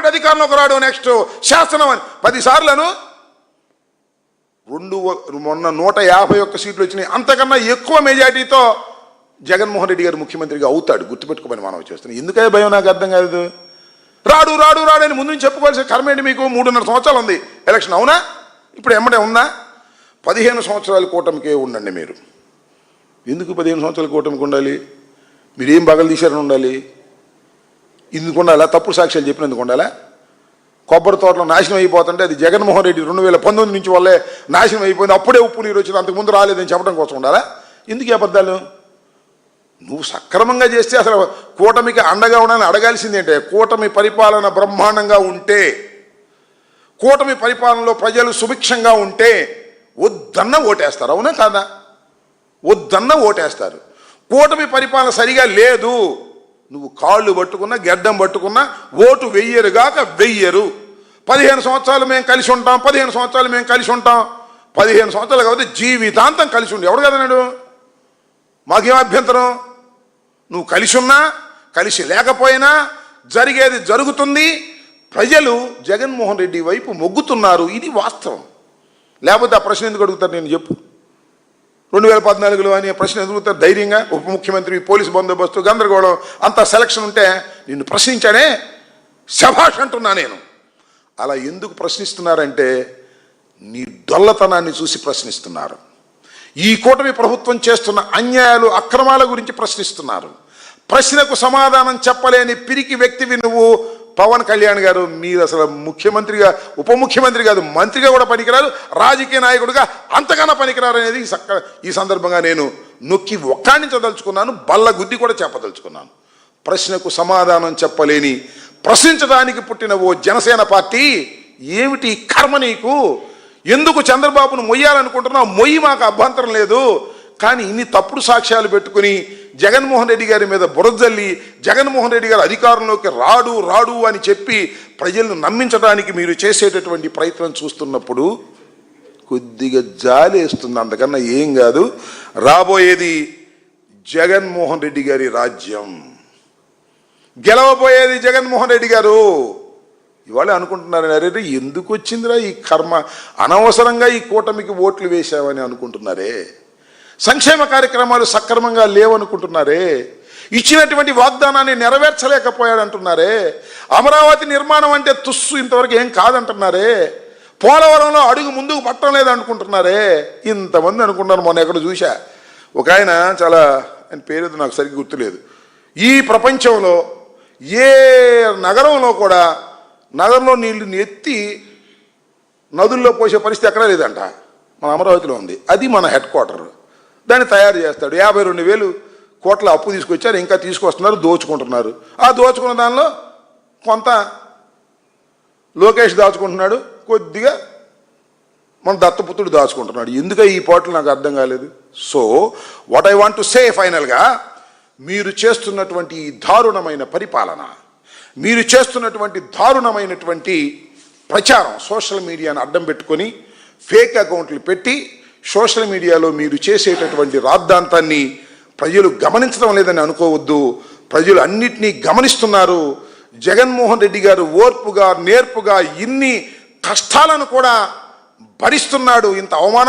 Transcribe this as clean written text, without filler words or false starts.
అధికారంలోకి రాడు నెక్స్ట్ శాసనం అని 10 సార్లను మొన్న 151 సీట్లు వచ్చినాయి. అంతకన్నా ఎక్కువ మెజార్టీతో జగన్మోహన్ రెడ్డి గారు ముఖ్యమంత్రిగా అవుతాడు. గుర్తుపెట్టుకోమని మనం చేస్తున్నాం. ఎందుకయ్యా భయం నాకు అర్థం కాదు. రాడు రాడు రాడు అని ముందు చెప్పుకోవాల్సిన కర్మేంటి మీకు? 3.5 సంవత్సరాలు ఉంది ఎలక్షన్, అవునా? ఇప్పుడు ఎమ్మడే ఉందా? 15 సంవత్సరాల కూటమికే ఉండండి మీరు. ఎందుకు 15 సంవత్సరాల కూటమికి ఉండాలి? మీరేం బగలు తీశారని ఉండాలి? ఇందుకు ఉండాలా? తప్పుడు సాక్ష్యాలు చెప్పినందుకు ఉండాలా? కొబ్బరి తోటలో నాశనం అయిపోతుంటే అది జగన్మోహన్ రెడ్డి 2019 నుంచి వల్లే నాశనం అయిపోయింది, అప్పుడే ఉప్పు నీరు వచ్చింది, అంతకుముందు రాలేదని చెప్పడం కోసం ఉండాలా? ఎందుకు అబద్ధాలు? నువ్వు సక్రమంగా చేస్తే అసలు కూటమికి అండగా ఉండాలని అడగాల్సిందేంటే, కూటమి పరిపాలన బ్రహ్మాండంగా ఉంటే, కూటమి పరిపాలనలో ప్రజలు సుభిక్షంగా ఉంటే వద్దన్న ఓటేస్తారు, అవునా కాదా? వద్దన్న ఓటేస్తారు. కూటమి పరిపాలన సరిగా లేదు, నువ్వు కాళ్ళు పట్టుకున్నా గెడ్డం పట్టుకున్నా ఓటు వెయ్యరుగాక వెయ్యరు. 15 సంవత్సరాలు మేము కలిసి ఉంటాం, 15 సంవత్సరాలు మేము కలిసి ఉంటాం. 15 సంవత్సరాలు కాబట్టి జీవితాంతం కలిసి ఉండి ఎవడు కదన్నాడు? మాకేం అభ్యంతరం? నువ్వు కలిసి ఉన్నా కలిసి లేకపోయినా జరిగేది జరుగుతుంది. ప్రజలు జగన్మోహన్ రెడ్డి వైపు మొగ్గుతున్నారు, ఇది వాస్తవం. లేకపోతే ఆ ప్రశ్న ఎందుకు అడుగుతారు? నేను చెప్పు. 2014లో అని ప్రశ్న ఎదుగుతారు ధైర్యంగా? ఉప ముఖ్యమంత్రి, పోలీసు బందోబస్తు, గందరగోళం, అంత సెలక్షన్ ఉంటే నిన్ను ప్రశ్నించానే, శభాష్ అంటున్నా నేను. అలా ఎందుకు ప్రశ్నిస్తున్నారంటే నీ డొల్లతనాన్ని చూసి ప్రశ్నిస్తున్నారు. ఈ కూటమి ప్రభుత్వం చేస్తున్న అన్యాయాలు అక్రమాల గురించి ప్రశ్నిస్తున్నారు. ప్రశ్నకు సమాధానం చెప్పలేని పిరికి వ్యక్తివి నువ్వు పవన్ కళ్యాణ్ గారు. మీరు అసలు ముఖ్యమంత్రిగా, ఉప ముఖ్యమంత్రి కాదు, మంత్రిగా కూడా పనికిరారు, రాజకీయ నాయకుడిగా అంతకన్నా పనికిరారు అనేది ఈ సందర్భంగా నేను నొక్కి ఒక్కాణించదలుచుకున్నాను, బల్ల గుద్ది కూడా చెప్పదలుచుకున్నాను. ప్రశ్నకు సమాధానం చెప్పలేని, ప్రశ్నించడానికి పుట్టిన ఓ జనసేన పార్టీ, ఏమిటి కర్మ నీకు? ఎందుకు చంద్రబాబును మొయ్యాలనుకుంటున్నావు? మొయ్యి, మాకు అభ్యంతరం లేదు. కానీ ఇన్ని తప్పుడు సాక్ష్యాలు పెట్టుకుని జగన్మోహన్ రెడ్డి గారి మీద బురదల్లి జగన్మోహన్ రెడ్డి గారు అధికారంలోకి రాడు రాడు అని చెప్పి ప్రజలను నమ్మించడానికి మీరు చేసేటటువంటి ప్రయత్నం చూస్తున్నప్పుడు కొద్దిగా జాలేస్తుంది, అంతకన్నా ఏం కాదు. రాబోయేది జగన్మోహన్ రెడ్డి గారి రాజ్యం, గెలవబోయేది జగన్మోహన్ రెడ్డి గారు. ఇవాళ అనుకుంటున్నారు, అరే ఎందుకు వచ్చిందిరా ఈ కర్మ, అనవసరంగా ఈ కూటమికి ఓట్లు వేశామని అనుకుంటున్నారే, సంక్షేమ కార్యక్రమాలు సక్రమంగా లేవనుకుంటున్నారే, ఇచ్చినటువంటి వాగ్దానాన్ని నెరవేర్చలేకపోయాడంటున్నారే, అమరావతి నిర్మాణం అంటే తుస్సు ఇంతవరకు ఏం కాదంటున్నారే, పోలవరంలో అడుగు ముందుకు పట్టడం లేదనుకుంటున్నారే. ఇంతమంది అనుకుంటున్నారు. మొన్న ఎక్కడ చూశా, ఒక ఆయన, చాలా ఆయన పేరు నాకు సరిగ్గా గుర్తులేదు, ఈ ప్రపంచంలో ఏ నగరంలో కూడా నగరంలో నీళ్ళని ఎత్తి నదుల్లో పోసే పరిస్థితి ఎక్కడా లేదంట, మన అమరావతిలో ఉంది. అది మన హెడ్ క్వార్టర్. దాన్ని తయారు చేస్తాడు. 52,000 కోట్ల అప్పు తీసుకొచ్చారు, ఇంకా తీసుకొస్తున్నారు, దోచుకుంటున్నారు. ఆ దోచుకున్న దానిలో కొంత లోకేష్ దాచుకుంటున్నాడు, కొద్దిగా మన దత్తపుత్రుడు దాచుకుంటున్నాడు. ఎందుక ఈ పోట్లు నాకు అర్థం కాలేదు. So what I want to say ఫైనల్గా, మీరు చేస్తున్నటువంటి దారుణమైన పరిపాలన, మీరు చేస్తున్నటువంటి దారుణమైనటువంటి ప్రచారం, సోషల్ మీడియాను అడ్డం పెట్టుకొని ఫేక్ అకౌంట్లు పెట్టి సోషల్ మీడియాలో మీరు చేసేటటువంటి రాద్ధాంతాన్ని ప్రజలు గమనించడం లేదని అనుకోవద్దు. ప్రజలు అన్నిటినీ గమనిస్తున్నారు. జగన్మోహన్ రెడ్డి గారు ఓర్పుగా నేర్పుగా ఇన్ని కష్టాలను కూడా భరిస్తున్నాడు, ఇంత అవమానాలు